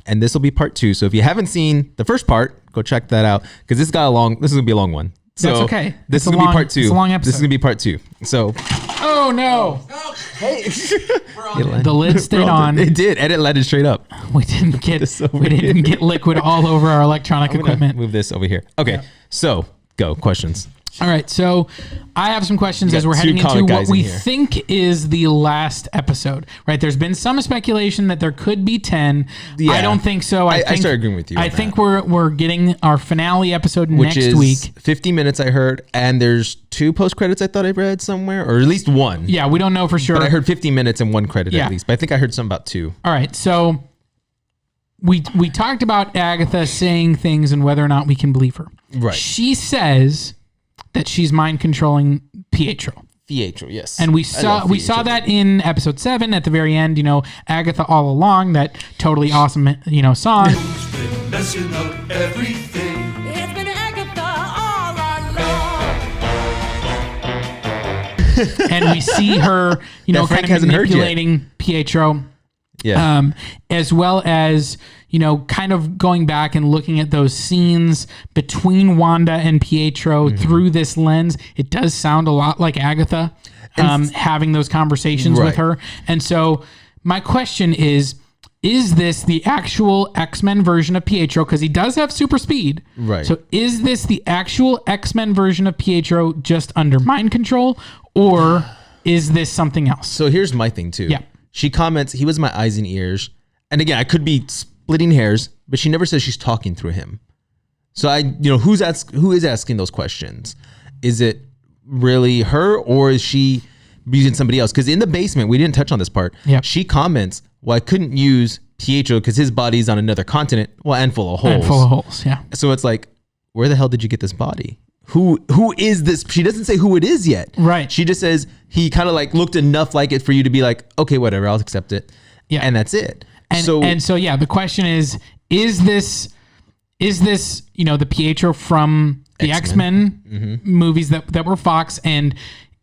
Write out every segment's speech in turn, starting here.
and this will be part 2. So if you haven't seen the first part, go check that out because this is going to be a long one. So that's okay. This is going to be part 2. It's a long episode. This is going to be part 2. So. Oh no! Hey, the lid stayed on. It did, and it landed straight up. We didn't get liquid all over our electronic equipment. Move this over here. Okay, so go questions. All right, so I have some questions as we're heading into what we think is the last episode, right? There's been some speculation that there could be 10. Yeah. I don't think so. I start agreeing with you. I think we're getting our finale episode next week. 50 minutes, I heard, and there's 2 post credits I thought I read somewhere, or at least 1. Yeah, we don't know for sure. But I heard 50 minutes and 1 credit at least. But I think I heard something about 2. All right, so we talked about Agatha saying things and whether or not we can believe her. Right. She says that she's mind controlling Pietro. Yes. And we saw that in episode 7 at the very end, Agatha all along, that totally awesome, song. Who's been messing up everything? It's been Agatha all along. And we see her, kind of manipulating Pietro. Yeah. As well as, kind of going back and looking at those scenes between Wanda and Pietro through this lens. It does sound a lot like Agatha having those conversations with her. And so my question is this the actual X-Men version of Pietro? Because he does have super speed. Right. So is this the actual X-Men version of Pietro just under mind control? Or is this something else? So here's my thing too. Yeah. She comments, he was my eyes and ears. And again, I could be splitting hairs, but she never says she's talking through him. So who is asking those questions? Is it really her, or is she using somebody else? Because in the basement, we didn't touch on this part. Yep. She comments, well, I couldn't use Pietro because his body's on another continent. Well, and full of holes. Yeah. So it's like, where the hell did you get this body? Who is this? She doesn't say who it is yet. Right. She just says he kind of like looked enough like it for you to be like, okay, whatever, I'll accept it. Yeah. And that's it. And so the question is this the Pietro from the X-Men movies that were Fox, and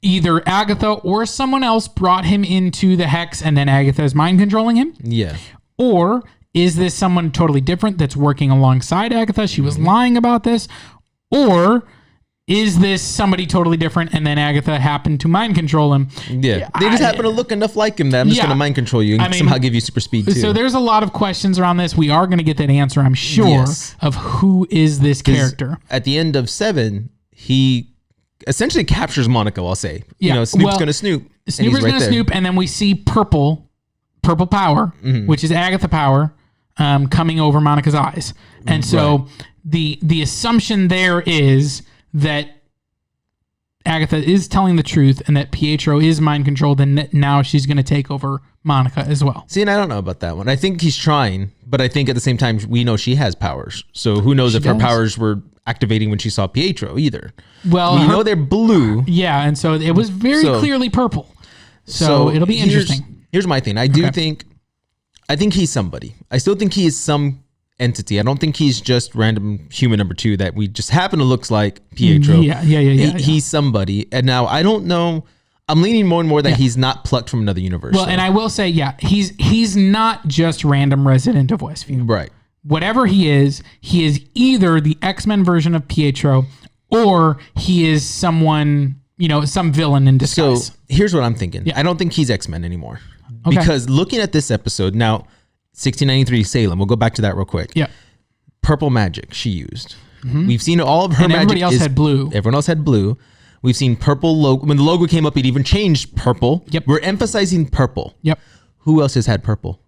either Agatha or someone else brought him into the Hex and then Agatha is mind controlling him? Yeah. Or is this someone totally different that's working alongside Agatha? She was lying about this. Or is this somebody totally different and then Agatha happened to mind control him? Yeah. They just happen to look enough like him that I'm just going to mind control you and somehow give you super speed too. So there's a lot of questions around this. We are going to get that answer, I'm sure, of who is this character. At the end of 7, he essentially captures Monica, I'll say. Yeah. Snoop's going to snoop. Snooper's going to snoop, and then we see purple power, which is Agatha power, coming over Monica's eyes. And so the assumption there is that Agatha is telling the truth and that Pietro is mind controlled, and now she's going to take over Monica as well. See, and I don't know about that one. I think he's trying, but I think at the same time, we know she has powers. So who knows if her powers were activating when she saw Pietro either. Well, we know they're blue. Yeah, and so it was very clearly purple. So it'll be interesting. Here's my thing. I think he's somebody. I still think he is some entity. I don't think he's just random human number 2 that we just happen to looks like Pietro. Yeah. He's somebody. And now I don't know. I'm leaning more and more that he's not plucked from another universe. Well, and I will say, he's not just random resident of Westview. Right. Whatever he is either the X-Men version of Pietro or he is someone, some villain in disguise. So here's what I'm thinking. Yeah. I don't think he's X-Men anymore. Okay. Because looking at this episode, now 1693 Salem, we'll go back to that real quick. Yeah. Purple magic she used. We've seen all of her magic. Everybody else had blue. Everyone else had blue. We've seen purple logo. When the logo came up, it even changed purple. Yep. We're emphasizing purple. Yep. Who else has had purple?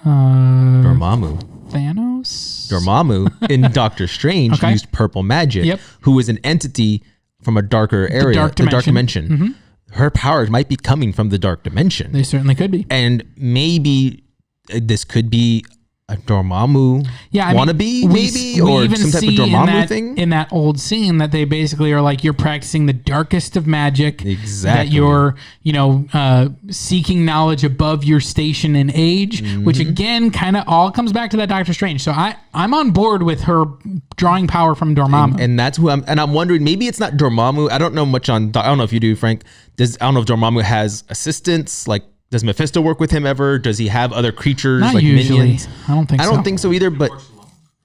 Dormammu. Thanos? Dormammu in Doctor Strange used purple magic, who is an entity from a darker area, the dark dimension. Her powers might be coming from the dark dimension. They certainly could be. And maybe this could be a Dormammu wannabe, maybe, or some type of Dormammu thing. In that old scene, that they basically are like, you're practicing the darkest of magic. Exactly. That you're, seeking knowledge above your station and age, which again, kind of all comes back to that Doctor Strange. So I'm on board with her drawing power from Dormammu. And that's who I'm wondering, maybe it's not Dormammu. I don't know much on, I don't know if you do, Frank. I don't know if Dormammu has assistants, like Does Mephisto work with him ever? Does he have other creatures Not like usually. minions? I don't think so. I don't think so either, but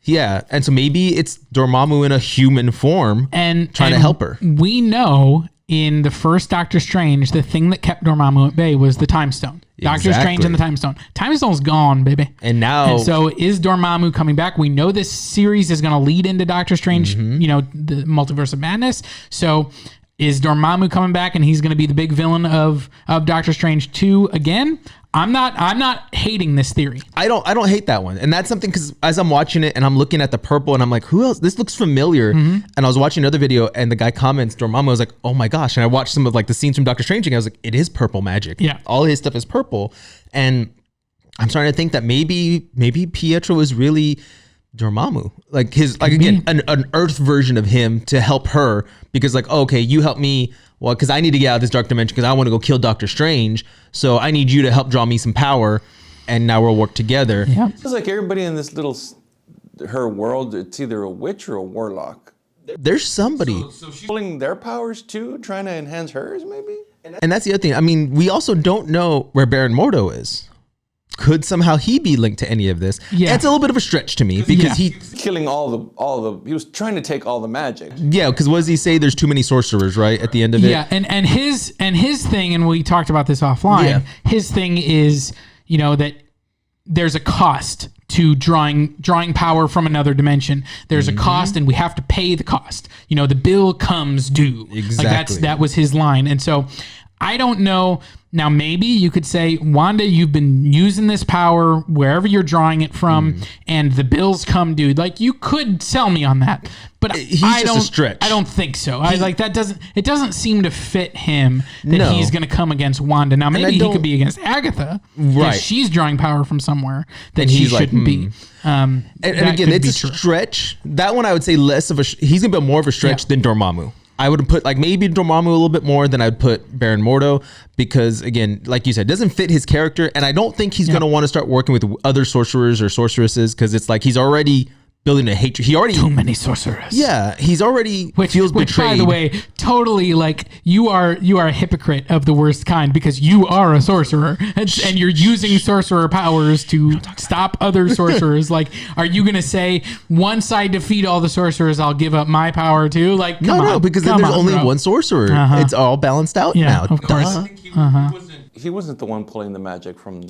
yeah. And so maybe it's Dormammu in a human form and trying to help her. We know in the first Doctor Strange, the thing that kept Dormammu at bay was the Time Stone. Doctor Strange and the Time Stone. Time Stone's gone, baby. And now... And so is Dormammu coming back? We know this series is going to lead into Doctor Strange, you know, the Multiverse of Madness. So is Dormammu coming back and he's going to be the big villain of Doctor Strange 2 again? I'm not hating this theory. I don't hate that one. And that's something, because as I'm watching it and I'm looking at the purple and I'm like, who else? This looks familiar. And I was watching another video and the guy comments Dormammu. I was like, oh my gosh. And I watched some of like the scenes from Doctor Strange and I was like, it is purple magic. Yeah. All his stuff is purple. And I'm starting to think that maybe Pietro is really Dormammu, like his, like again, an Earth version of him to help her, because like, okay, you help me. Well, because I need to get out of this dark dimension because I want to go kill Doctor Strange. So I need you to help draw me some power, and now we'll work together. Yeah. It's like everybody in this her world, it's either a witch or a warlock. There's somebody. So she's pulling their powers too, trying to enhance hers, maybe? And that's the other thing. I mean, we also don't know where Baron Mordo is. Could somehow he be linked to any of this? Yeah. It's a little bit of a stretch to me because he's killing he was trying to take all the magic. Yeah, because what does he say? There's too many sorcerers, right? At the end of it. Yeah, and his thing, and we talked about this offline. Yeah. His thing is, you know, that there's a cost to drawing power from another dimension. There's a cost, and we have to pay the cost. You know, the bill comes due. Exactly. Like that was his line, and so I don't know. Now, maybe you could say, Wanda, you've been using this power wherever you're drawing it from, and the bills come due. Like, you could sell me on that, but I don't. A stretch. I don't think so. It doesn't seem to fit him that he's going to come against Wanda. Now, maybe he could be against Agatha, right? If she's drawing power from somewhere that she shouldn't be. And again, it's a stretch. That one I would say less of a. He's going to be more of a stretch than Dormammu. I would put like maybe Dormammu a little bit more than I'd put Baron Mordo, because again, like you said, it doesn't fit his character, and I don't think he's going to want to start working with other sorcerers or sorceresses, because it's like he's already building a hatred. He already too many sorcerers. Yeah, he's already feels betrayed. By the way, totally like you are a hypocrite of the worst kind, because you are a sorcerer and you're using sorcerer powers to stop other sorcerers. Like, are you gonna say once I defeat all the sorcerers, I'll give up my power too? Like, no, because then there's only one sorcerer. It's all balanced out now. Of course. He wasn't the one pulling the magic from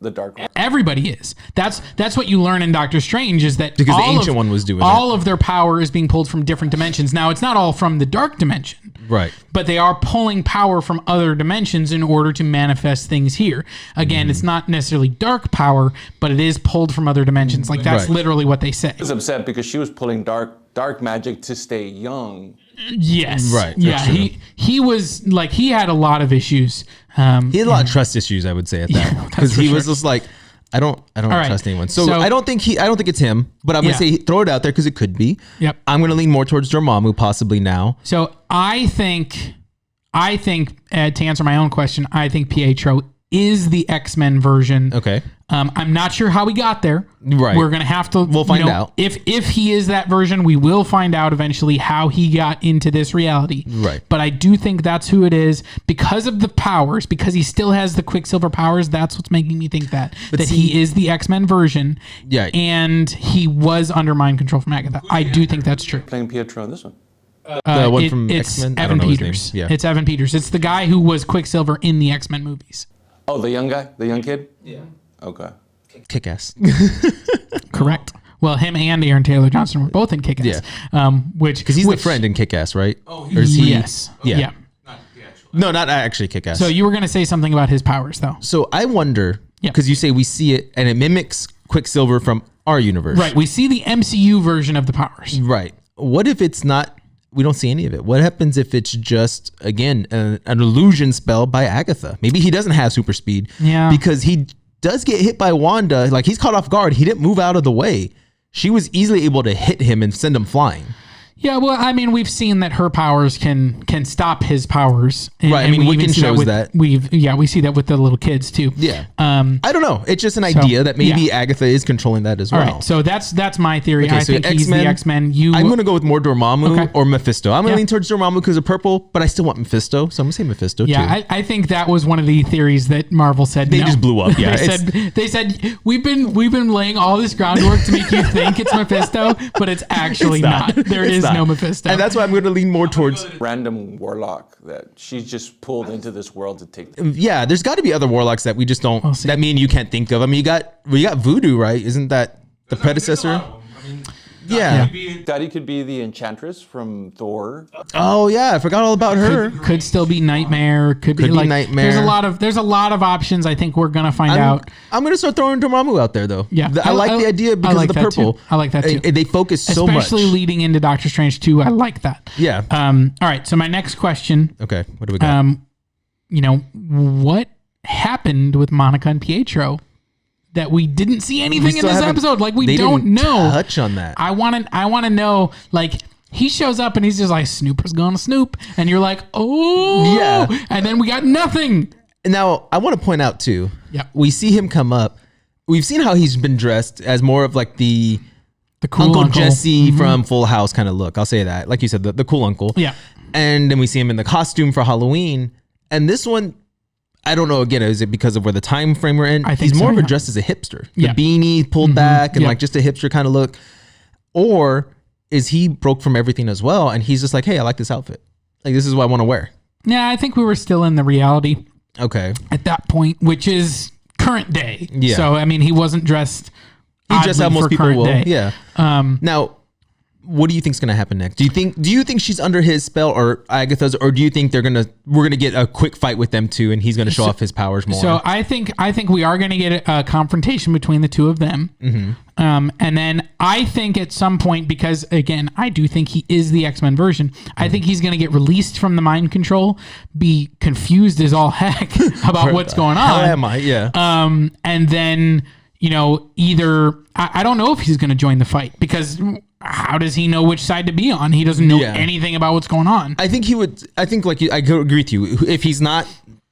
the dark one. Everybody is. That's what you learn in Doctor Strange, is that because the ancient one was doing all of their power is being pulled from different dimensions. Now, it's not all from the dark dimension, right? But they are pulling power from other dimensions in order to manifest things here. Again, it's not necessarily dark power, but it is pulled from other dimensions. Like, that's literally what they say. He was upset because she was pulling dark magic to stay young. Yes. Right. Yeah. He was like, he had a lot of issues. He had a lot of trust issues, I would say, at that, because he was just like, I don't trust anyone. So I don't think it's him, but I'm gonna say throw it out there because it could be. Yep. I'm gonna lean more towards Dormammu possibly now. So I think to answer my own question, I think Pietro is the X-Men version. Okay. I'm not sure how we got there. Right. We're gonna have to. We'll find out. If he is that version, we will find out eventually how he got into this reality. Right. But I do think that's who it is because of the powers. Because he still has the Quicksilver powers. That's what's making me think that he is the X-Men version. Yeah. And he was under mind control from Agatha. I do think that's true. Playing Pietro in this one. The one from it's X-Men? Evan Peters. Yeah. It's Evan Peters. It's the guy who was Quicksilver in the X-Men movies. Oh, the young guy? The young kid? Yeah. Okay. Kick-ass. Correct. Well, him and Aaron Taylor Johnson were both in Kick-Ass. Yeah. Because he's the friend in Kick-Ass, right? Oh, or is he? Yes. Yeah. Yeah. Not the actual. No, not actually Kick-Ass. So you were going to say something about his powers, though. So I wonder, Yeah. because you say we see it and it mimics Quicksilver from our universe. Right. We see the MCU version of the powers. Right. What if it's not? We don't see any of it. What happens if it's just, again, an illusion spell by Agatha? Maybe he doesn't have super speed. Yeah. Because he does get hit by Wanda. Like, he's caught off guard. He didn't move out of the way. She was easily able to hit him and send him flying. Yeah, well, I mean, we've seen that her powers can stop his powers. And, Right, I mean, we Wiccan even see shows with, that. We see that with the little kids too. Yeah. I don't know. It's just an idea that maybe Agatha is controlling that as All well. right, so that's my theory. Okay, I so think he's the X-Men. I'm going to go with more Dormammu Okay. or Mephisto. I'm going to Yeah. lean towards Dormammu because of purple, but I still want Mephisto, so I'm going to say Mephisto too. Yeah, I think that was one of the theories that Marvel said. They no. just blew up. Yeah, they said we've been laying all this groundwork to make you think it's Mephisto, but it's actually not. There is no Mephisto. And that's why I'm going to lean more towards. Random warlock that she's just pulled into this world to take. Yeah, there's got to be other warlocks that we just don't. We'll see. That me and you can't think of. I mean, we got Voodoo, right? Isn't that the predecessor? Yeah. Daddy could be the Enchantress from Thor. Oh yeah, I forgot all about her. Could still be Nightmare. Could be like Nightmare. There's a lot of options. I think we're gonna find out. I'm gonna start throwing Dormammu out there though. Yeah, I like the idea because like of the that too. purple. I like that too. They focus so much, especially leading into Doctor Strange 2. I like that. Yeah. All right. So my next question. Okay. What do we got? What happened with Monica and Pietro that we didn't see anything in this episode? Like we don't know. Touch on that. I want to know. Like he shows up and he's just like Snooper's gonna snoop, and you're like, oh Yeah. and then we got nothing. Now I want to point out too. Yeah. We see him come up. We've seen how he's been dressed as more of like the cool Uncle Jesse from Full House kind of look. I'll say that. Like you said, the cool uncle. Yeah. And then we see him in the costume for Halloween. And this one, I don't know. Again, is it because of where the time frame we're in? I think he's more so, of a yeah. dressed as a hipster. The Yeah. beanie pulled back and Yeah. like just a hipster kind of look. Or is he broke from everything as well? And he's just like, hey, I like this outfit. Like this is what I want to wear. Yeah, I think we were still in the reality Okay. at that point, which is current day. Yeah. So I mean, he wasn't dressed. He's just how oddly most for people current will. day. Yeah. Now, what do you think's gonna happen next? Do you think she's under his spell or Agatha's, or do you think we're gonna get a quick fight with them too, and he's gonna show off his powers more? So I think we are going to get a confrontation between the two of them, and then I think at some point, because again, I do think he is the X-Men version. I think he's going to get released from the mind control, be confused as all heck about what's going on. How am I? Yeah. And then either I don't know if he's going to join the fight, because how does he know which side to be on? He doesn't know anything about what's going on. I think he would. I think I agree with you. If he's not,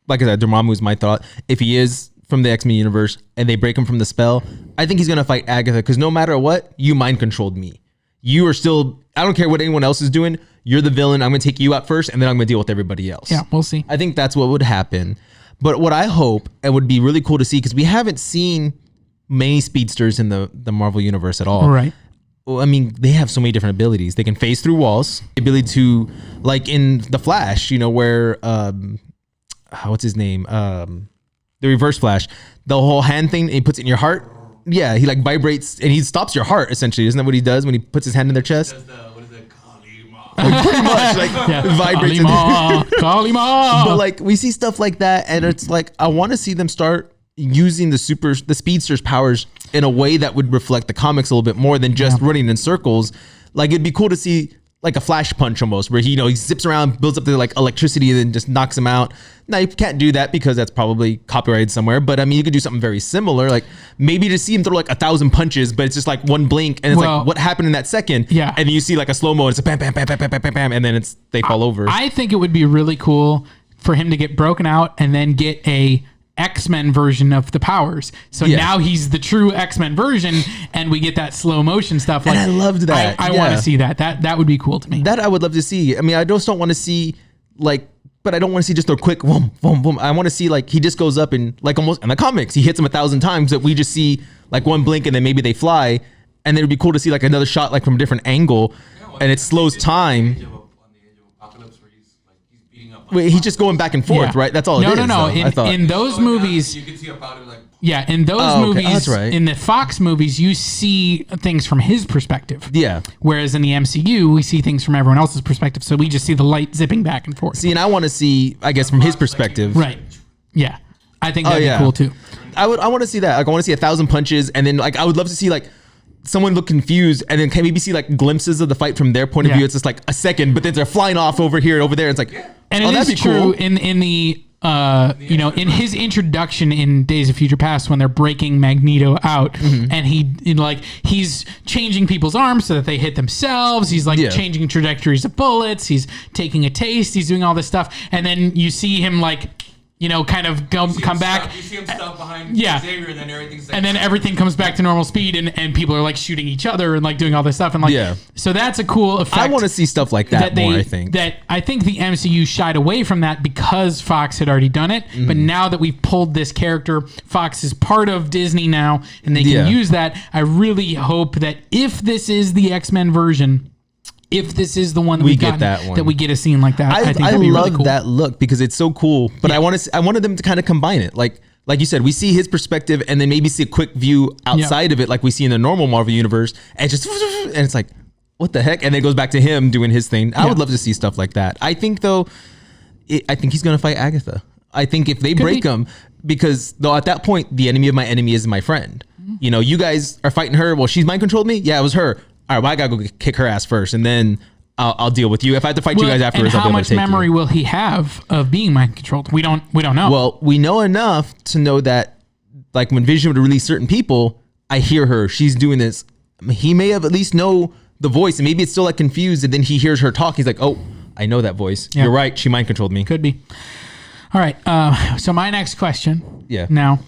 like I said, Dormammu is my thought. If he is from the X-Men universe and they break him from the spell, I think he's gonna fight Agatha, because no matter what, you mind controlled me. You are still. I don't care what anyone else is doing. You're the villain. I'm gonna take you out first, and then I'm gonna deal with everybody else. Yeah, we'll see. I think that's what would happen. But what I hope, and would be really cool to see, because we haven't seen many speedsters in the Marvel universe at all. Right. Well, I mean, they have so many different abilities. They can phase through walls. The ability to, like in The Flash, where what's his name? The Reverse Flash, the whole hand thing, he puts it in your heart. Yeah, he like vibrates and he stops your heart essentially. Isn't that what he does when he puts his hand in their chest? What is it? Kalima. Like, pretty much, like vibrates. Kalima. But like we see stuff like that, and it's like I want to see them start using the speedster's powers in a way that would reflect the comics a little bit more than just running in circles. Like it'd be cool to see like a flash punch almost, where he zips around, builds up the like electricity, and then just knocks him out. Now you can't do that because that's probably copyrighted somewhere. But I mean, you could do something very similar, like maybe to see him throw like 1,000 punches, but it's just like one blink, and it's like what happened in that second. Yeah, and then you see like a slow mo, and it's a bam, bam, bam, bam, bam, bam, bam, bam, and then they fall over. I think it would be really cool for him to get broken out and then get a X-Men version of the powers. So now he's the true X-Men version, and we get that slow motion stuff. Like, and I loved that. I want to see that. That would be cool to me. That I would love to see. I mean, I just don't want to see but I don't want to see just a quick boom, boom, boom. I want to see like he just goes up and like almost in the comics he hits them 1,000 times, that we just see like one blink and then maybe they fly, and then it'd be cool to see like another shot like from a different angle, and it slows time. Wait, he's just going back and forth, right? That's all. No. In those movies, you can see about it like. Yeah, in those movies, that's right. In the Fox movies, you see things from his perspective. Yeah. Whereas in the MCU, we see things from everyone else's perspective. So we just see the light zipping back and forth. See, and I want to see, I guess, from his perspective. Right. Yeah. I think that'd be cool too. I want to see that. Like, I want to see 1,000 punches, and then like I would love to see like someone look confused, and then can maybe see like glimpses of the fight from their point of view. It's just like a second, but then they're flying off over here and over there. It's like, and it is true in the in his introduction in Days of Future Past, when they're breaking Magneto out, and he's changing people's arms so that they hit themselves. He's like changing trajectories of bullets. He's taking a taste. He's doing all this stuff, and then you see him kind of come back. You see him stuff behind Xavier, and then everything's and then everything comes back to normal speed, and people are like shooting each other and like doing all this stuff, and so that's a cool effect. I want to see stuff like that more. I think the MCU shied away from that because Fox had already done it, but now that we've pulled this character, Fox is part of Disney now, and they can use that. I really hope that if this is the X-Men version, if this is the one that we get that we get a scene like that, I think that'd be really cool. That look because it's so cool. But I wanted them to kind of combine it, like you said, we see his perspective and then maybe see a quick view outside of it, like we see in the normal Marvel universe, and it's like, what the heck? And then it goes back to him doing his thing. I would love to see stuff like that. I think though, I think he's gonna fight Agatha. I think if they break him, because though at that point the enemy of my enemy is my friend. You know, you guys are fighting her. Well, she's mind controlled me. Yeah, it was her. All right, well, I gotta go kick her ass first, and then I'll deal with you. If I have to fight you guys afterwards, I'll be able to take you. How much memory will he have of being mind controlled? We don't know. Well, we know enough to know that, like when Vision would release certain people, I hear her. She's doing this. He may have at least know the voice, and maybe it's still like confused, and then he hears her talk. He's like, oh, I know that voice. You're right. She mind controlled me. Could be. All right. So my next question. Yeah. Now,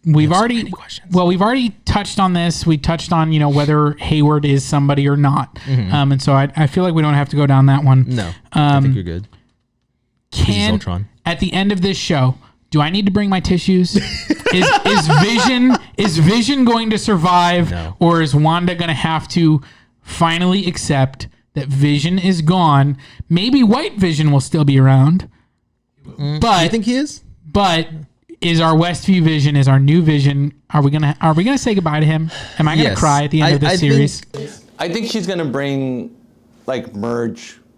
we've already touched on this. We touched on, whether Hayward is somebody or not. And so I feel like we don't have to go down that one. No, I think you're good. At the end of this show, do I need to bring my tissues? Is Vision going to survive? No. Or is Wanda going to have to finally accept that Vision is gone? Maybe White Vision will still be around. But you think he is? But is our Westview Vision, is our new Vision, are we gonna say goodbye to him? Am I gonna cry at the end of this series? I think she's gonna merge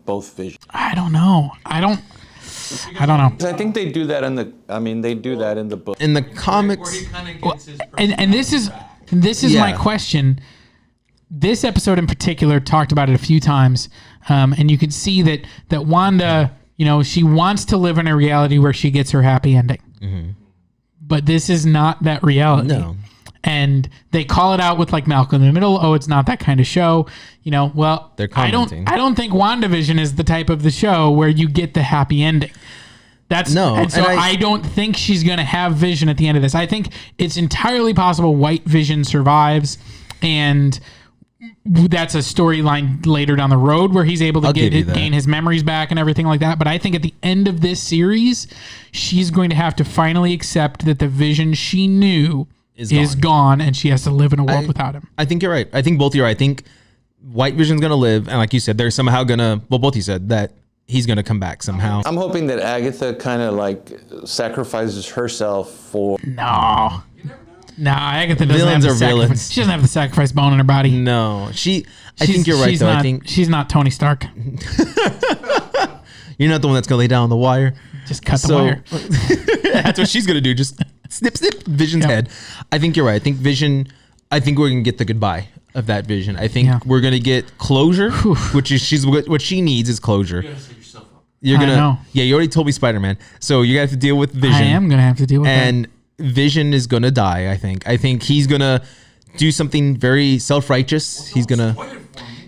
both Visions. I don't know. I don't know. I think they do that in the book. In the comics. Where he kind of gets his And this is my question. This episode in particular talked about it a few times, and you could see that Wanda, she wants to live in a reality where she gets her happy ending. But this is not that reality. No. And they call it out with like Malcolm in the Middle. Oh, it's not that kind of show. Well, they're commenting. I don't think WandaVision is the type of the show where you get the happy ending. And so I don't think she's going to have Vision at the end of this. I think it's entirely possible White Vision survives, and that's a storyline later down the road where he's able to gain his memories back and everything like that. But I think at the end of this series, she's going to have to finally accept that the Vision she knew is gone, and she has to live in a world without him. I think you're right. I think both you're right. I think White Vision's going to live, and like you said, they're somehow going to, well, both you said that he's going to come back somehow. I'm hoping that Agatha kind of like sacrifices herself for... No. Agatha doesn't have the sacrifice. She doesn't have the sacrifice bone in her body. No, I think you're right though. I think she's not Tony Stark. You're not the one that's gonna lay down the wire. Just cut the wire. That's what she's gonna do. Just snip Vision's head. I think you're right. I think Vision. I think we're gonna get the goodbye of that Vision. I think we're gonna get closure, which is what she needs is closure. You gotta set yourself up. You're gonna. I know. Yeah, you already told me Spider-Man, so you have to deal with Vision. I am gonna have to deal with that. Vision is gonna die. I think he's gonna do something very self-righteous. He's gonna.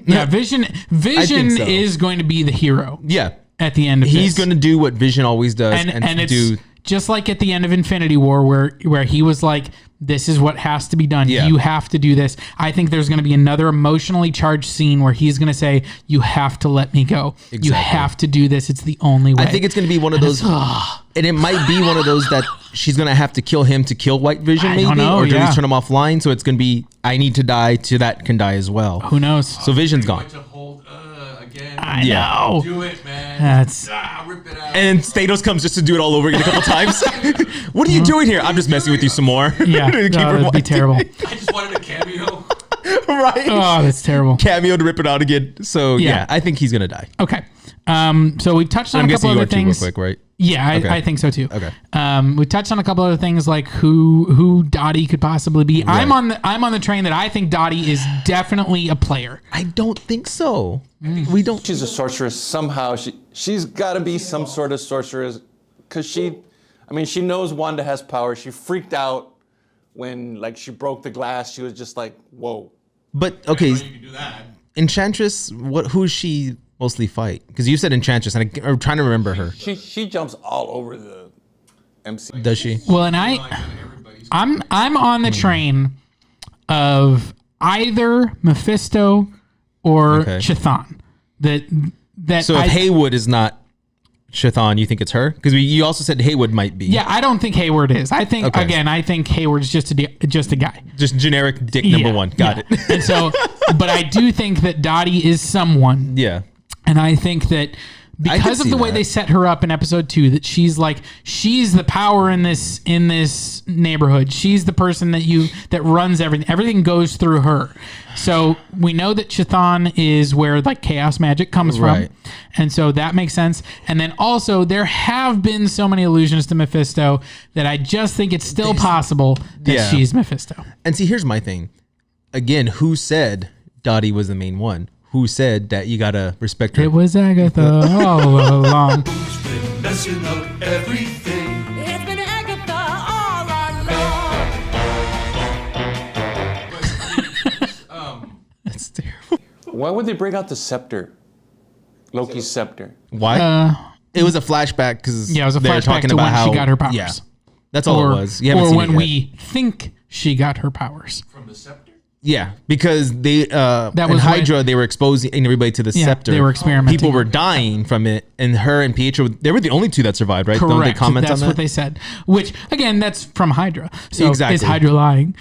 Yeah, Vision is going to be the hero. Yeah. At the end of he's gonna do what Vision always does, and it's just like at the end of Infinity War, where he was like, "This is what has to be done. Yeah. You have to do this." I think there's going to be another emotionally charged scene where he's going to say, "You have to let me go. Exactly. You have to do this. It's the only way." I think it's going to be one of those, and it might be one of those that she's going to have to kill him to kill White Vision, maybe, or at least turn him offline. So it's going to be, I need to die to that can die as well. Who knows? So Vision's gone. I know. Do it, man. Rip it out. And Statos comes just to do it all over again a couple times. What are you doing here? I'm just messing with you some more. Yeah, that'd be terrible. I just wanted a cameo. Right? Oh, that's terrible. Cameo to rip it out again. So yeah, I think he's gonna die. Okay. So we've touched on a couple other things. Real quick, right? Yeah, I think so too. Okay. We touched on a couple other things like who Dottie could possibly be. Right. I'm on the train that I think Dottie is definitely a player. I don't think so. We don't. She's a sorceress somehow. She's got to be some sort of sorceress. because she knows Wanda has power. She freaked out when like she broke the glass. She was just like, whoa. But okay, You can do that. Enchantress, who does she mostly fight? Because you said Enchantress, and I'm trying to remember her. She jumps all over the MC. Does she? Well, and I'm on the train of either Mephisto or Okay. Chthon. That So if Haywood is not Chthon, you think it's her? Because you also said Haywood might be. Yeah, I don't think Hayward is. I think I think Hayward's just a guy. Just generic dick number one. Got it. And so, but I do think that Dottie is someone. Yeah. And I think that because of see the way that. they set her up in episode 2, that she's the power in this neighborhood. She's the person that runs everything. Everything goes through her. So we know that Chthon is where like chaos magic comes from. Right. And so that makes sense. And then also there have been so many allusions to Mephisto that I just think it's still possible that Yeah. she's Mephisto. And see, here's my thing. Again, who said Dottie was the main one? Who said that you gotta respect her? It was Agatha all along. Who's been messing up everything? It's been Agatha all along. That's terrible. Why would they bring out the scepter? Loki's scepter. Why? It was a flashback because Yeah, it was a they were flashback talking to about when how she got her powers. Yeah, that's all it was. You haven't Or seen when it yet. we think she got her powers. From the scepter? Yeah, because they That in was Hydra they were exposing everybody to the Yeah, scepter. they were experimenting. People were dying from it, and her and Pietro they were the only two that survived, right? Correct. Don't they comment That's on that? what they said. Which again, that's from Hydra. So Exactly. is Hydra lying?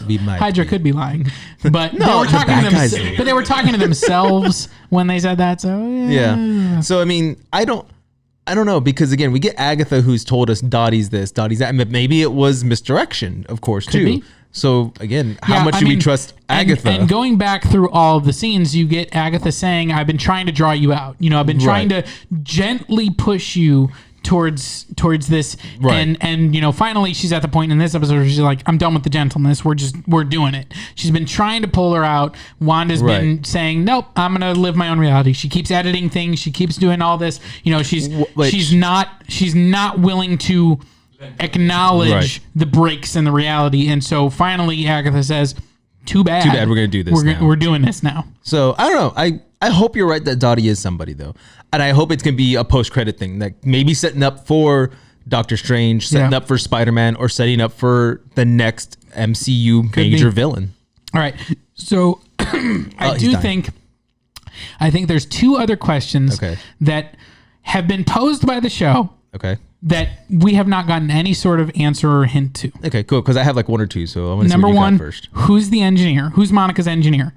Be my Hydra could be lying, but No, they were the talking bad to guys them, are. but they were talking to themselves when they said that. So Yeah. So I mean, I don't know because again, we get Agatha who's told us Dottie's this, Dottie's that, but maybe it was misdirection, of course, too. be. So again, how Yeah, much I do we mean, trust Agatha? And going back through all of the scenes, you get Agatha saying, "I've been trying to draw you out. You know, I've been trying Right. to gently push you towards this." Right. And you know, finally, she's at the point in this episode where she's like, "I'm done with the gentleness. We're doing it." She's been trying to pull her out. Wanda's been Right. saying, "Nope, I'm gonna live my own reality." She keeps editing things. She keeps doing all this. You know, she's not willing to acknowledge Right. the breaks in the reality. And so finally Agatha says, too bad. we're gonna do this now." We're doing this now. So I don't know. I hope you're right that Dottie is somebody though, and I hope it's gonna be a post credit thing, like maybe setting up for Doctor Strange, setting Yeah. up for Spider-Man, or setting up for the next MCU major be. villain. All right. So I he's do dying. think there's two other questions Okay. that have been posed by the show Okay. that we have not gotten any sort of answer or hint to. Okay. Cool. Because I have like one or two, so I want to see Number what you one, got first. who's the engineer? Who's Monica's engineer?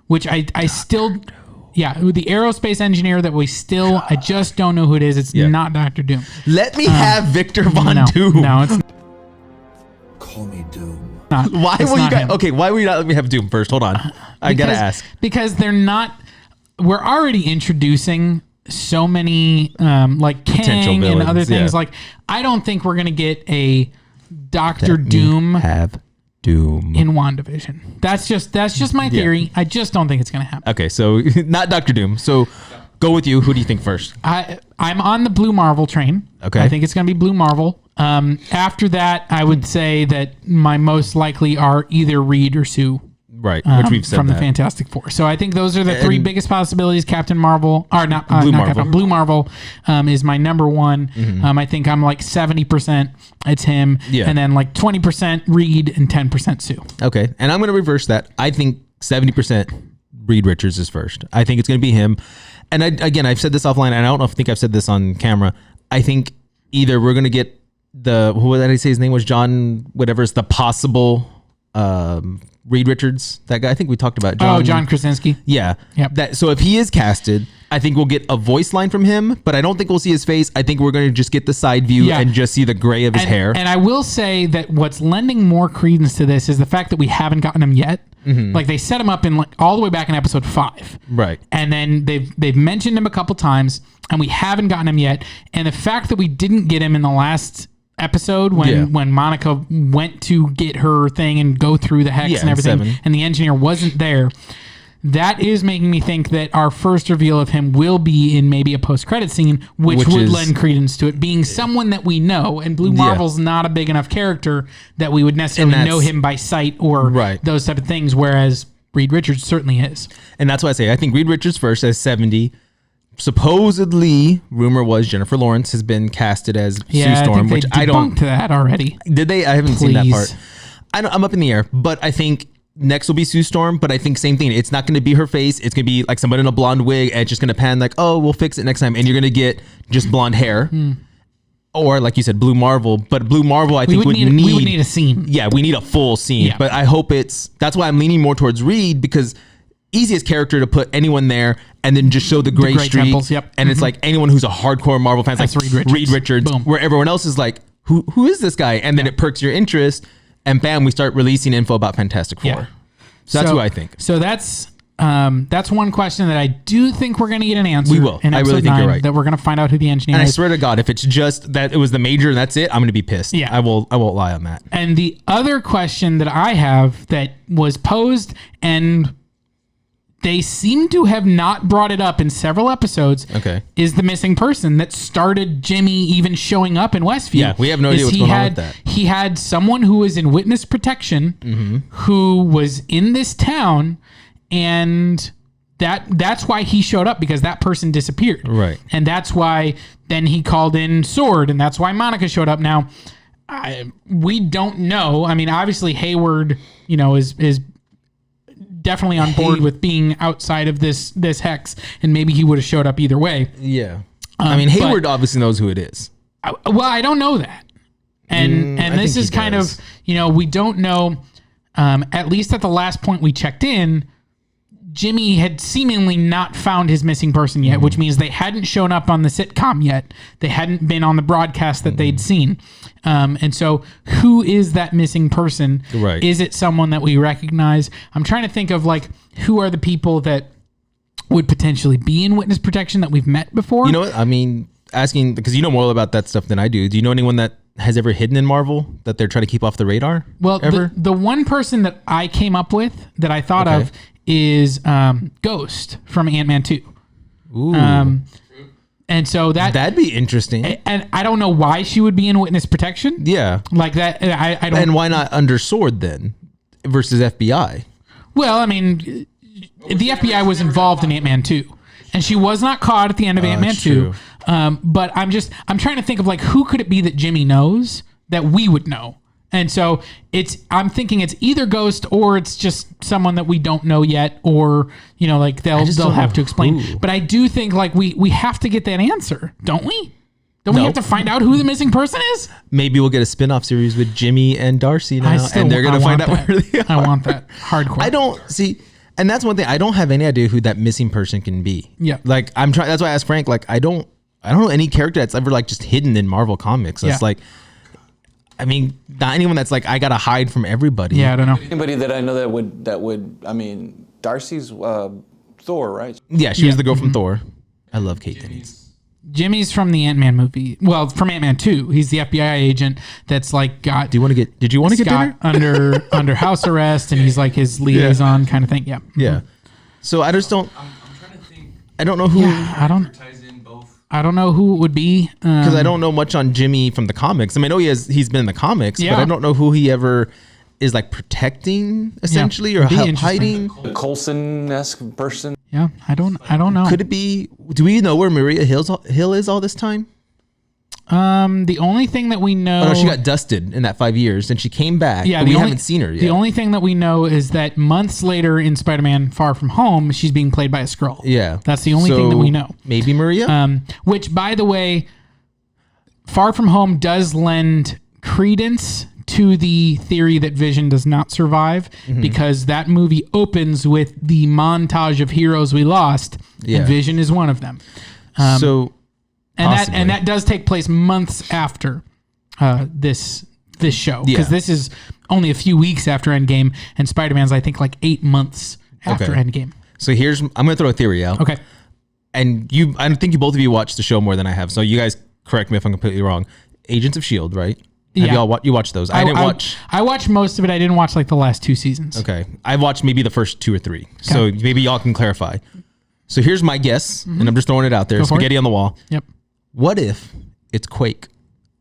Which I still, yeah, the aerospace engineer that I just don't know who it is. It's Yeah. not Dr. Doom. Let me have Victor Von No, Doom. no, it's Call me Doom. not. Why it's will you not guys? him. Okay. Why will you not let me have Doom first? Hold on. I gotta Because- ask. because they're not. We're already introducing so many like Potential Kang and villains, other things. yeah. Like I don't think we're gonna get a Doctor Doom Have Doom. in WandaVision. That's just my theory. I just don't think it's gonna happen. Okay. So not Doctor Doom. So go with you. Who do you think first? I'm on the Blue Marvel train. Okay. I think it's gonna be Blue Marvel. After that, I would say that my most likely are either Reed or Sue. Right. Which we've said from the that. Fantastic Four. So I think those are the three And- biggest possibilities. Captain Marvel, or not, Blue not Marvel. Captain, Blue Marvel is my number one. Mm-hmm. I think I'm like 70% it's him, Yeah. and then like 20% Reed and 10% Sue. Okay. And I'm going to reverse that. I think 70% Reed Richards is first. I think it's going to be him. And I've said this offline, and I think I've said this on camera. I think either we're going to get who did I say his name was? John, whatever is the possible Reed Richards, that guy. I think we talked about John Krasinski. Yeah. Yep. So if he is casted, I think we'll get a voice line from him, but I don't think we'll see his face. I think we're going to just get the side view Yeah. and just see the gray of his hair. And I will say that what's lending more credence to this is the fact that we haven't gotten him yet. Like they set him up in all the way back in episode 5. Right. And then they've mentioned him a couple times, and we haven't gotten him yet. And the fact that we didn't get him in the last episode when Monica went to get her thing and go through the hex and everything, 7. and the engineer wasn't there, that is making me think that our first reveal of him will be in maybe a post-credit scene, which would is, lend credence to it being someone that we know. And Blue Marvel's not a big enough character that we would necessarily know him by sight or those type of things, whereas Reed Richards certainly is. And that's why I say I think Reed Richards first as 70. Supposedly, rumor was Jennifer Lawrence has been casted as Sue Storm, which I don't. That already. Did they? I haven't seen that part. I'm up in the air, but I think next will be Sue Storm. But I think same thing. It's not going to be her face. It's going to be like somebody in a blonde wig, and it's just going to pan like, oh, we'll fix it next time, and you're going to get just blonde hair. Or like you said, Blue Marvel. But Blue Marvel, I think we would need a scene. Yeah, we need a full scene. Yeah. But I hope that's why I'm leaning more towards Reed, because easiest character to put anyone there and then just show the gray streak. Temples, yep. And it's like anyone who's a hardcore Marvel fan, That's like Reed Richards. Boom. Where everyone else is like, who is this guy? And then it perks your interest, and bam, we start releasing info about Fantastic Four. Yeah. So that's who I think. So that's one question that I do think we're going to get an answer. We will. In I really think you're right. That we're going to find out who the engineer And is. I swear to God, if it's just that it was the major and that's it, I'm going to be pissed. Yeah. I won't lie on that. And the other question that I have that was posed, and they seem to have not brought it up in several episodes, is the missing person that started Jimmy even showing up in Westview. Yeah, we have no idea what's going on with that. He had someone who was in witness protection who was in this town, and that's why he showed up, because that person disappeared. Right. And that's why then he called in Sword, and that's why Monica showed up. Now, we don't know. I mean, obviously Hayward, is definitely on board with being outside of this hex, and maybe he would have showed up either way. Yeah. I mean, Hayward obviously knows who it is. Well, I don't know that. And this is kind of, we don't know, at least at the last point we checked in, Jimmy had seemingly not found his missing person yet, which means they hadn't shown up on the sitcom yet. They hadn't been on the broadcast that they'd seen. And so who is that missing person? Right. Is it someone that we recognize? I'm trying to think of who are the people that would potentially be in witness protection that we've met before? You know what? I mean, asking, because you know more about that stuff than I do. Do you know anyone that has ever hidden in Marvel that they're trying to keep off the radar? Well, the one person that I came up with that I thought of is Ghost from Ant-Man 2. Ooh. And so that'd be interesting. And I don't know why she would be in witness protection. Yeah. Like that. I don't. And why not under Sword then versus FBI? Well, I mean, the FBI was involved in Ant-Man 2. And she was not caught at the end of Ant-Man 2. But I'm trying to think of who could it be that Jimmy knows that we would know? And so I'm thinking it's either Ghost or it's just someone that we don't know yet, or they'll have to explain. Who. But I do think we have to get that answer, don't we? Don't we have to find out who the missing person is? Maybe we'll get a spin-off series with Jimmy and Darcy now, and they're gonna find out where they are. I want that hardcore. I don't see, and that's one thing. I don't have any idea who that missing person can be. Yeah, I'm trying. That's why I asked Frank. I don't know any character that's ever just hidden in Marvel comics. That's I mean, not anyone that's I gotta hide from everybody. Yeah, I don't know. Anybody that I know that would. I mean, Darcy's Thor, right? Yeah, she was the girl from Thor. I love Kate Dennings. Jimmy's from the Ant-Man movie. Well, from Ant-Man 2. He's the FBI agent that's got. Did you want to get dinner? under house arrest, and he's his liaison kind of thing. Yeah. Yeah. So I just don't. I'm trying to think. I don't know who. Yeah, I don't know who it would be, because I don't know much on Jimmy from the comics. I mean, I know he's been in the comics, but I don't know who he ever is protecting essentially or hiding. A Coulson-esque person. Yeah, I don't know. Could it be? Do we know where Maria Hill is all this time? The only thing that we know. Oh no, she got dusted in that 5 years, and she came back. Yeah, but we haven't seen her yet. The only thing that we know is that months later in Spider-Man: Far From Home, she's being played by a Skrull. Yeah, that's the only thing that we know. Maybe Maria. Which, by the way, Far From Home does lend credence to the theory that Vision does not survive, because that movie opens with the montage of heroes we lost, and Vision is one of them. And that does take place months after this show, because this is only a few weeks after Endgame, and Spider-Man's I think 8 months after Endgame. So I'm gonna throw a theory out. Okay. And I think both of you watched the show more than I have, so you guys correct me if I'm completely wrong. Agents of S.H.I.E.L.D., right? Have Yeah. you watched those? I didn't watch. I watched most of it. I didn't watch like the last 2 seasons. Okay. I've watched maybe the first 2 or 3. So maybe y'all can clarify. So here's my guess, and I'm just throwing it out there. Go for it. Spaghetti on the wall. Yep. What if it's Quake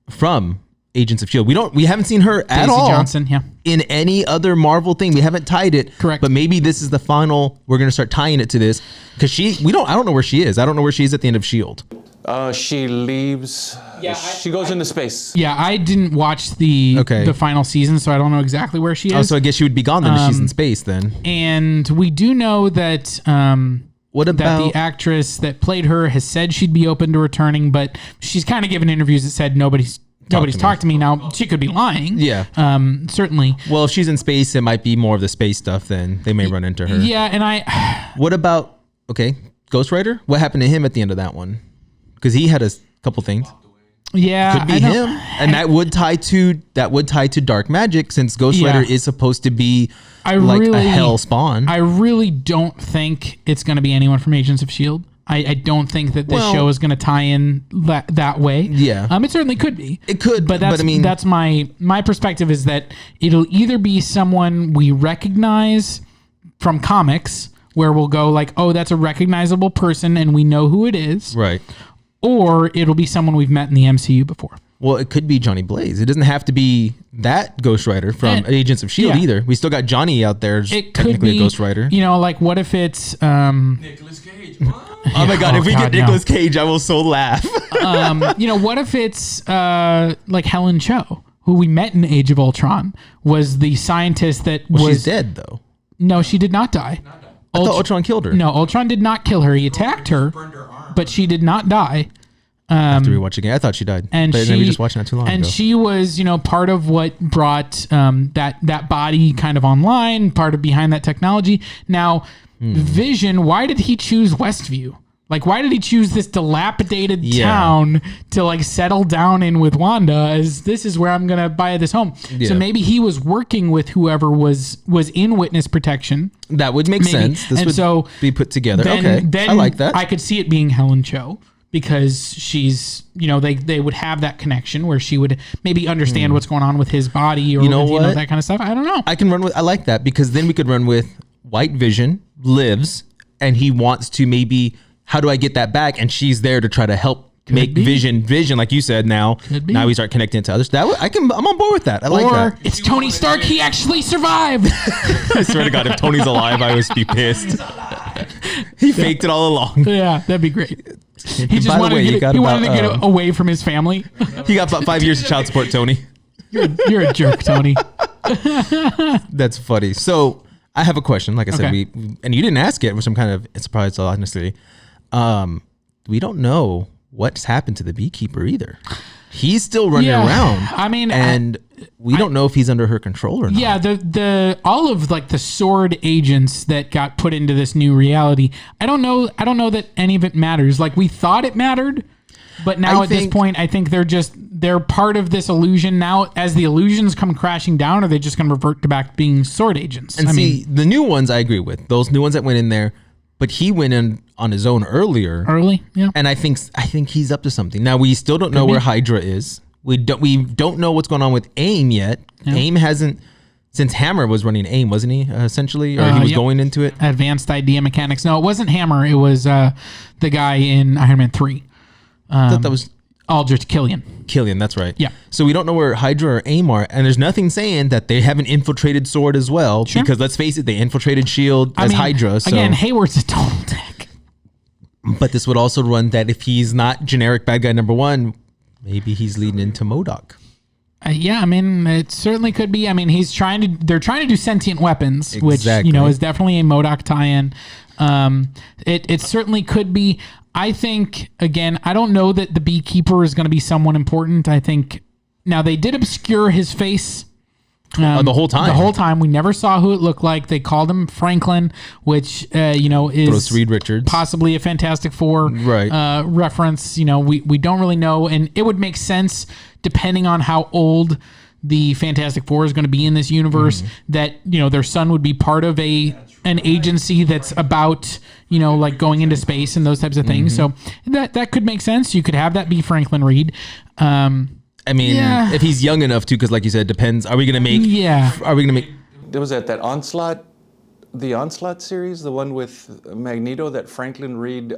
from Agents of S.H.I.E.L.D.? We haven't seen her at Daisy all Johnson, yeah. in any other Marvel thing. We haven't tied it. Correct. But maybe this is the final. We're going to start tying it to this because I don't know where she is. I don't know where she is at the end of S.H.I.E.L.D. She leaves. She goes into space. Yeah, I didn't watch the final season, so I don't know exactly where she is. Oh, so I guess she would be gone then if she's in space then. And we do know that What about that the actress that played her has said she'd be open to returning, but she's kind of given interviews that said nobody's talked to me. Now she could be lying. Yeah. Certainly. Well, if she's in space, it might be more of the space stuff. Then they may run into her. Yeah, and What about Ghost Rider? What happened to him at the end of that one? Because he had a couple things. yeah, Could be him, and that would tie to dark magic, since Ghost Rider is supposed to be a hell spawn. I really don't think it's going to be anyone from Agents of S.H.I.E.L.D. I don't think that this show is going to tie in that way. Yeah. It certainly could be. It could, but I mean, that's my perspective is that it'll either be someone we recognize from comics, where we'll go like, oh, that's a recognizable person and we know who it is. Right. Or it'll be someone we've met in the MCU before. Well, it could be Johnny Blaze. It doesn't have to be that Ghost Rider from Agents of S.H.I.E.L.D. either. We still got Johnny out there. It technically could be a Ghost Rider. Like what if it's Nicolas Cage. What? Oh my God! If we get Nicolas Cage, I will so laugh. what if it's like Helen Cho, who we met in Age of Ultron, was the scientist that was she's dead though. No, she did not die. I thought Ultron killed her. No, Ultron did not kill her. He attacked her, but she did not die. I have to rewatch again. I thought she died. And but we just watched that too long ago. And she was, part of what brought that body kind of online, part of behind that technology. Now, Vision, why did he choose Westview? Like, why did he choose this dilapidated town to like settle down in with Wanda? As this is where I'm gonna buy this home. Yeah. So maybe he was working with whoever was in witness protection. That would make sense. This would be put together. Then I like that. I could see it being Helen Cho, because she's, they would have that connection where she would maybe understand what's going on with his body, or that kind of stuff. I don't know. I like that, because then we could run with White Vision lives, and he wants to maybe, how do I get that back? And she's there to try to help make Vision, like you said. Now we start connecting to others. I'm on board with that. I like that. It's Tony Stark. He actually survived. I swear to God, if Tony's alive, I would be pissed. He faked it all along. Yeah, that'd be great. He just By the wanted way, to you got wanted to get away from his family. He got about 5 years of child support, Tony. You're a jerk, Tony. That's funny. So I have a question. Like I said, and you didn't ask it, which I'm kind of surprised, honestly. We don't know what's happened to the beekeeper either. He's still running around. I mean, and we don't know if he's under her control or not. Yeah, the all of like the sword agents that got put into this new reality, I don't know that any of it matters. Like, we thought it mattered, but now at this point, I think they're part of this illusion now. As the illusions come crashing down, are they just going to revert to back being sword agents? And the new ones I agree with. Those new ones that went in there, but he went in on his own early, yeah. And I think he's up to something. Now we still don't know where Hydra is. We don't know what's going on with AIM yet. Yeah. AIM hasn't, since Hammer was running AIM, wasn't he? Essentially, or he was going into it. Advanced Idea Mechanics. No, it wasn't Hammer. It was the guy in Iron Man 3. I thought that was Aldrich Killian. Killian, that's right. Yeah. So we don't know where Hydra or AIM are, and there's nothing saying that they haven't infiltrated Sword as well. Sure. Because let's face it, they infiltrated Shield as Hydra. So. Again, Hayward's a total dick. But this would also run that if he's not generic bad guy number one, maybe he's leading into MODOK. Yeah, I mean, it certainly could be. I mean, they're trying to do sentient weapons, exactly. which, is definitely a MODOK tie-in. It certainly could be. I think, again, I don't know that the beekeeper is going to be someone important. I think, now they did obscure his face. The whole time. The whole time. We never saw who it looked like. They called him Franklin, which, is Bruce Reed Richards. Possibly a Fantastic Four reference. We don't really know. And it would make sense, depending on how old the Fantastic Four is going to be in this universe, that, their son would be part of an agency that's about, like going into space and those types of things. So that could make sense. You could have that be Franklin Reed. I mean, Yeah. if he's young enough to, because like you said, it depends. Are we gonna make? Yeah. Are we gonna make? There was that Onslaught, the Onslaught series, the one with Magneto that Franklin Reed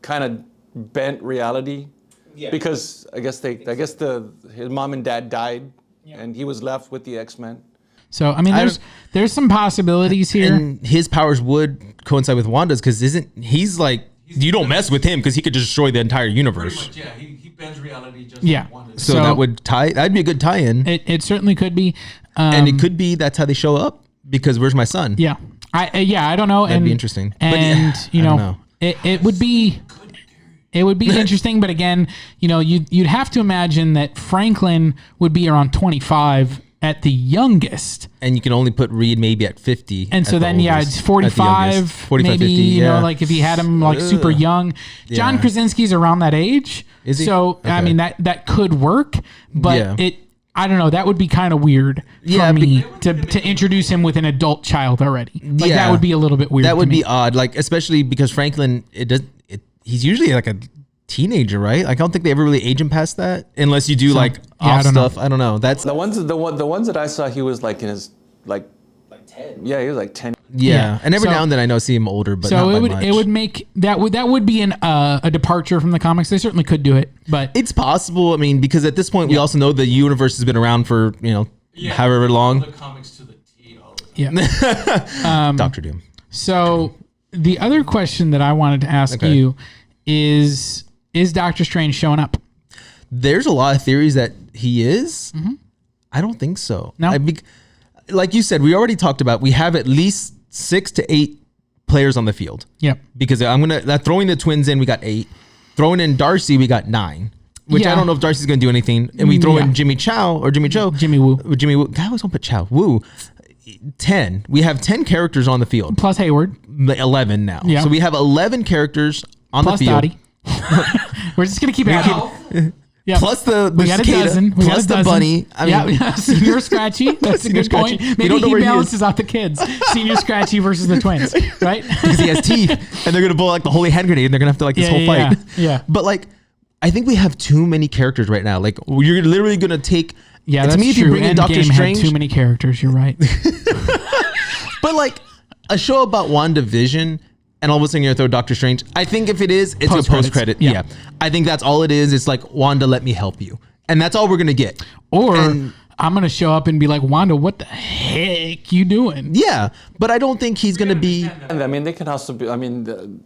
kind of bent reality. Yeah. Because I guess his mom and dad died, and he was left with the X-Men. So I mean, there's some possibilities here. And his powers would coincide with Wanda's, because he's like, you don't mess with him because he could destroy the entire universe. Pretty much, yeah. He bends reality just Yeah. like Wanda. So that would that'd be a good tie-in. It certainly could be. And it could be that's how they show up, because where's my son? Yeah. I don't know. That'd be interesting. But And yeah, you I don't know, know. it would be interesting, but again, you know, you'd have to imagine that Franklin would be around 25 at the youngest. And you can only put Reed maybe at 50. And so at the then, yeah, oldest, it's at the 45, youngest. 45, maybe, 50, you know, yeah. like if he had him like super young. John Yeah. Krasinski's around that age. Is he? So, I Okay. mean, that could work, but Yeah. I don't know, that would be kind of weird Yeah, for me to introduce him with an adult child already. Like Yeah. that would be a little bit weird. That would to me. be odd, like especially because Franklin, he's usually like a teenager, right? Like, I don't think they ever really age him past that, unless you do like yeah, I off don't know. stuff. I don't know. That's The ones that I saw, he was like in his like 10. Yeah, he was like 10. yeah. And every So- now and then I know I see him older, but So not by it would much. it would make that would be a departure from the comics. They certainly could do it, but It's possible. I mean, because at this point we also know the universe has been around for however long. The comics to the T. All the time. yeah. Doctor Doom. So the other question that I wanted to ask Okay. you is Doctor Strange showing up? There's a lot of theories that he is. I don't think so. No? Like you said, we already talked about, we have at least 6 to 8 players on the field. Yep. Because throwing the twins in, we got 8. Throwing in Darcy, we got 9. Which Yeah. I don't know if Darcy's going to do anything. And we throw Yeah. in Jimmy Cho. Jimmy Woo. Jimmy Woo. I always want to put Chow. Woo. 10. We have 10 characters on the field. Plus Hayward. 11 now. Yeah. So we have 11 characters on Plus the field. Dottie. We're just gonna keep it. Yeah. Plus the We got a cicada, dozen. We plus got a the dozen. bunny. I mean, yeah, Senior Scratchy. That's a Senior good point. Scratchy. We Maybe don't know he where he is. balances out the kids. Senior Scratchy versus the twins, right? because he has teeth, and they're gonna blow like the holy hand grenade, and they're gonna have to like this Yeah, whole yeah, fight. yeah. But like, I think we have too many characters right now. Like, you're literally gonna take. Yeah, to that's me, if true. you bring in Doctor Endgame Strange, had too many characters. You're right. but like a show about WandaVision, and all of a sudden you're gonna throw Doctor Strange. I think if it is, it's a Post-credits. post credit. Yeah. Yeah, I think that's all it is. It's like, Wanda, let me help you, and that's all we're gonna get. Or And- I'm gonna show up and be like, Wanda, what the heck you doing? Yeah, but I don't think he's gonna be. And I mean, they can also be. I mean,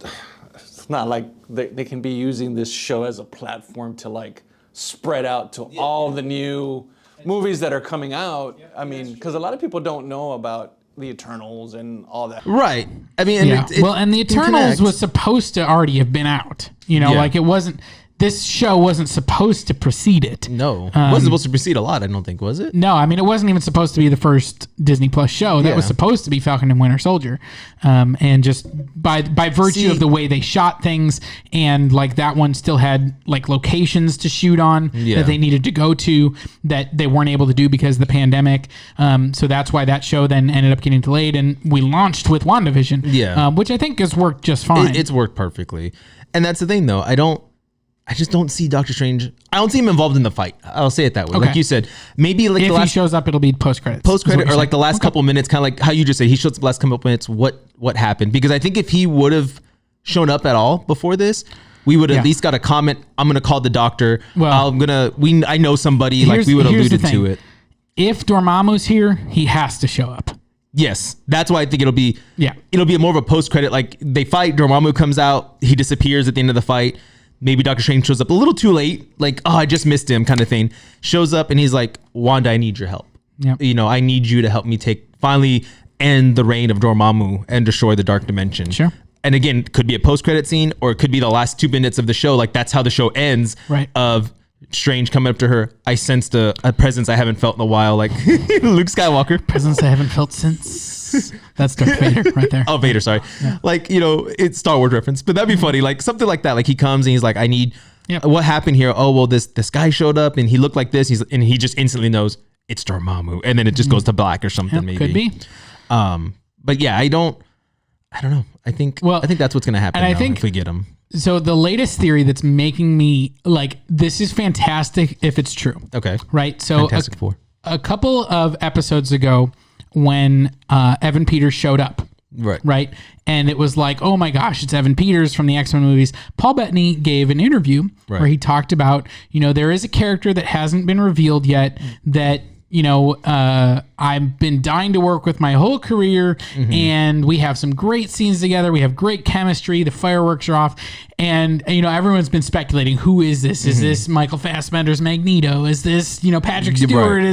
it's not like they can be using this show as a platform to like spread out to all the new movies that are coming out. I mean, because a lot of people don't know about the Eternals and all that. Right. I mean, and Yeah. And the it can Eternals connect. was supposed to already have been out. You know, Yeah. like it wasn't. This show wasn't supposed to precede it. No, it wasn't supposed to precede a lot. I don't think, was it? No, I mean, it wasn't even supposed to be the first Disney Plus show. That was Yeah. supposed to be Falcon and Winter Soldier. And just by virtue See- of the way they shot things, and like that one still had like locations to shoot on Yeah. that they needed to go to that they weren't able to do because of the pandemic. So that's why that show then ended up getting delayed, and we launched with WandaVision. Yeah. Which I think has worked just fine. It's worked perfectly. And that's the thing, though. I just don't see Doctor Strange. I don't see him involved in the fight. I'll say it that way. Okay. Like you said, maybe like if the he last shows up, it'll be post credits. post-credit or like the last couple minutes, kind of like how you just said, he shows up the last couple minutes, what happened. Because I think if he would have shown up at all before this, we would have Yeah. at least got a comment, I'm going to call the doctor. Well, I know somebody, like we would have here's the alluded to thing. it. If Dormammu's here, he has to show up. Yes, that's why I think it'll be more of a post credit. Like they fight, Dormammu comes out, he disappears at the end of the fight. Maybe Doctor Strange shows up a little too late, like, oh, I just missed him, kind of thing. Shows up and he's like, Wanda, I need your help. Yep. You know, I need you to help me finally end the reign of Dormammu and destroy the Dark Dimension. Sure. And again, it could be a post credit scene, or it could be the last 2 minutes of the show. Like that's how the show ends. Right. Of Strange coming up to her. I sensed a presence I haven't felt in a while, like Luke Skywalker. Presence I haven't felt since. That's Darth Vader right there. Oh, Vader, sorry. Like, you know, it's Star Wars reference, but that'd be funny. Like something like that. Like he comes and he's like, I need, Yep. what happened here? Oh, well, this guy showed up and he looked like this. And he just instantly knows it's Dormammu. And then it just goes to black or something, Yep, maybe. could be. But yeah, I don't know. I think that's what's going to happen And I now think if we get him. So the latest theory that's making me like, this is fantastic if it's true. Okay. Right. So Fantastic Four. a couple of episodes ago when Evan Peters showed up. Right. Right. And it was like, oh my gosh, it's Evan Peters from the X-Men movies. Paul Bettany gave an interview where he talked about, there is a character that hasn't been revealed yet that, I've been dying to work with my whole career, and we have some great scenes together. We have great chemistry. The fireworks are off. And, everyone's been speculating, who is this? Is this Michael Fassbender's Magneto? Is this, Patrick Stewart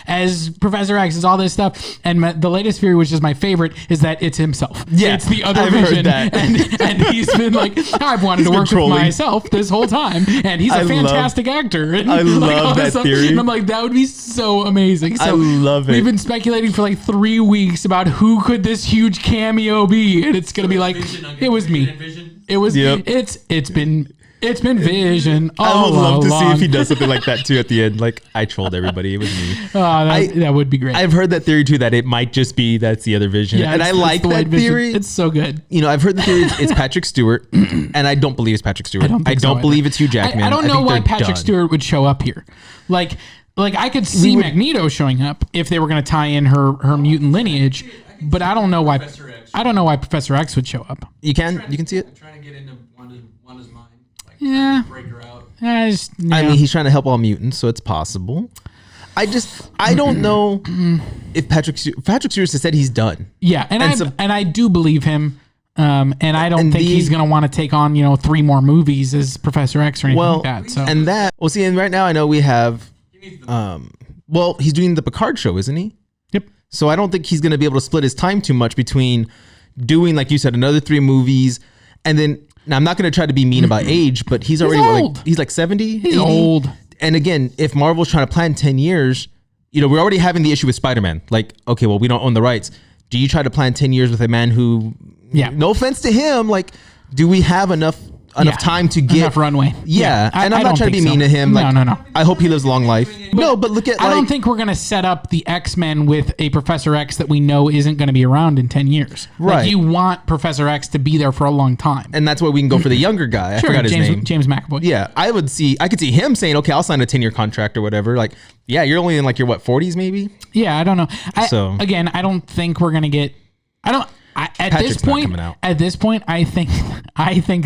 as Professor X? Is all this stuff. And the latest theory, which is my favorite, is that it's himself. Yeah, it's the other I've Vision. heard that. And he's been like, I've wanted to work with trolling. myself this whole time. And he's a fantastic actor. And I love all this that stuff. theory. And I'm like, that would be so amazing. So I love it. We've been speculating for like 3 weeks about who could this huge cameo be. And it's going to be like, it was me. It was, it's been Vision. I would love to see if he does. does something like that too at the end. Like, I trolled everybody. It was me. That would be great. I've heard that theory too, that it might just be that's the other Vision. And I like the that White Vision. theory. It's so good. I've heard the theory it's Patrick Stewart, and I don't believe it's Patrick Stewart. I don't believe it's Hugh Jackman. I don't know think why they're Patrick done. Stewart would show up here. Like I could see Magneto showing up if they were going to tie in her mutant lineage, but I don't know why. I don't know why Professor X would show up. You can see it. I'm trying to get into Wanda's mind. Like, Yeah. break her out. I mean, he's trying to help all mutants, so it's possible. I don't know if Patrick Stewart has said he's done. Yeah, and I do believe him. And I don't think he's going to want to take on 3 more movies as Professor X or anything like that. So and right now I know we have. He's doing the Picard show, isn't he? Yep. So I don't think he's going to be able to split his time too much between doing, like you said, another 3 movies, and then. Now, I'm not going to try to be mean about age, but he's already old. He's like 70. He's 80. old. And again, if Marvel's trying to plan 10 years, we're already having the issue with Spider-Man. Like, okay, well, we don't own the rights. Do you try to plan 10 years with a man who, no offense to him, like, do we have enough time to get enough runway? Yeah, and I'm I not don't trying to be think mean so. to him. Like, No. I hope he lives a long life. But look at. I don't think we're going to set up the X-Men with a Professor X that we know isn't going to be around in 10 years. Right. Like, you want Professor X to be there for a long time. And that's why we can go for the younger guy. I forgot his name. James McAvoy. Yeah, I could see him saying, okay, I'll sign a 10-year contract or whatever. Like, yeah, you're only in like your 40s maybe. Yeah, I don't know. Again, I don't think we're going to get. At this point, I think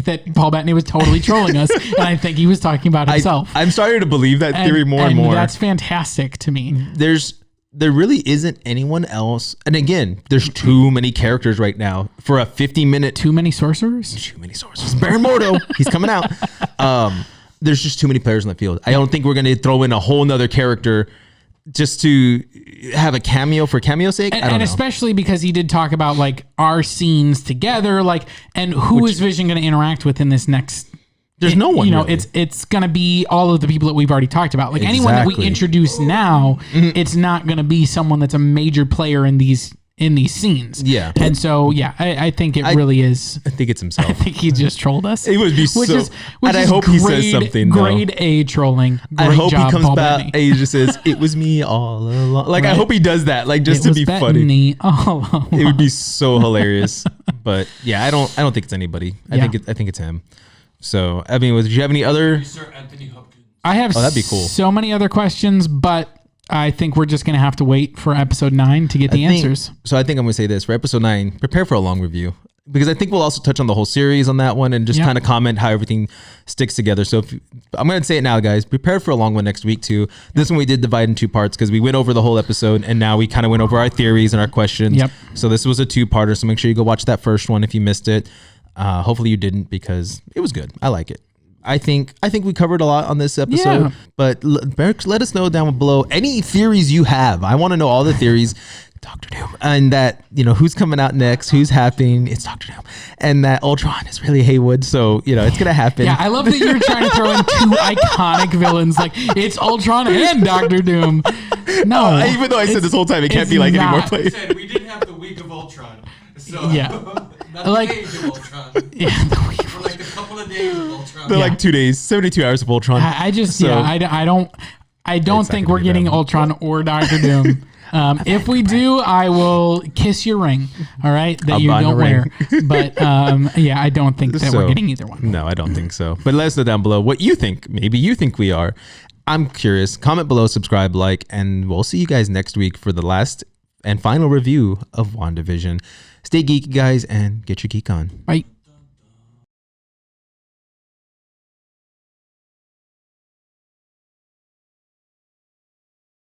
that Paul Bettany was totally trolling us, and I think he was talking about himself. I'm starting to believe that theory more and more. That's fantastic to me. There really isn't anyone else, and again, there's too many characters right now for a 50-minute. Too many sorcerers. Too many sorcerers. Baron Mordo, he's coming out. There's just too many players in the field. I don't think we're going to throw in a whole nother character just to have a cameo for cameo's sake. I don't know. Especially because he did talk about like our scenes together, like, and who is Vision going to interact with in this next? There's no one. Really. It's going to be all of the people that we've already talked about. Like anyone that we introduce now, it's not going to be someone that's a major player in these scenes. Yeah. And so, I think it really is. I think it's himself. I think he just trolled us. It would be and I hope he says something. Grade A trolling. Great I hope job, he comes Paul back Bettany. and he just says, "It was me all along." Like, Right. I hope he does that, like, just It to be was funny. Bettany all along. It would be so hilarious. But yeah, I don't think it's anybody. I think it's him. So, I mean, did you have any other? Sir Anthony Hopkins. I have that'd be cool. so many other questions, but I think we're just going to have to wait for episode 9 to get the answers. So I think I'm going to say this for episode 9, prepare for a long review, because I think we'll also touch on the whole series on that one and just kind of comment how everything sticks together. So I'm going to say it now, guys, prepare for a long one next week too. This one we did divide in 2 parts because we went over the whole episode and now we kind of went over our theories and our questions. Yep. So this was a 2-parter. So make sure you go watch that first one if you missed it. Hopefully you didn't, because it was good. I like it. I think we covered a lot on this episode, but let us know down below any theories you have. I want to know all the theories. Doctor Doom, and that, who's coming out next, who's happening. It's Doctor Doom, and that Ultron is really Haywood. So it's gonna happen. Yeah, I love that you're trying to throw in 2 iconic villains. Like, it's Ultron and Doctor Doom. No, even though I said this whole time it can't be like any more not. I plays. said we didn't have the week of Ultron. So Yeah. not the Like- age of Ultron. Yeah, For like a couple of days of Ultron. They're like 2 days, 72 hours of Ultron. I just So- I don't It's not think gonna we're be getting that. Ultron or Doctor Doom. If we do, I will kiss your ring. All right, that I'll you buy the don't wear. But yeah, I don't think that we're So- getting either one. No, I don't think so. But let us know down below what you think. Maybe you think we are. I'm curious. Comment below, subscribe, like, and we'll see you guys next week for the last and final review of WandaVision. Stay geeky, guys, and get your geek on. Right.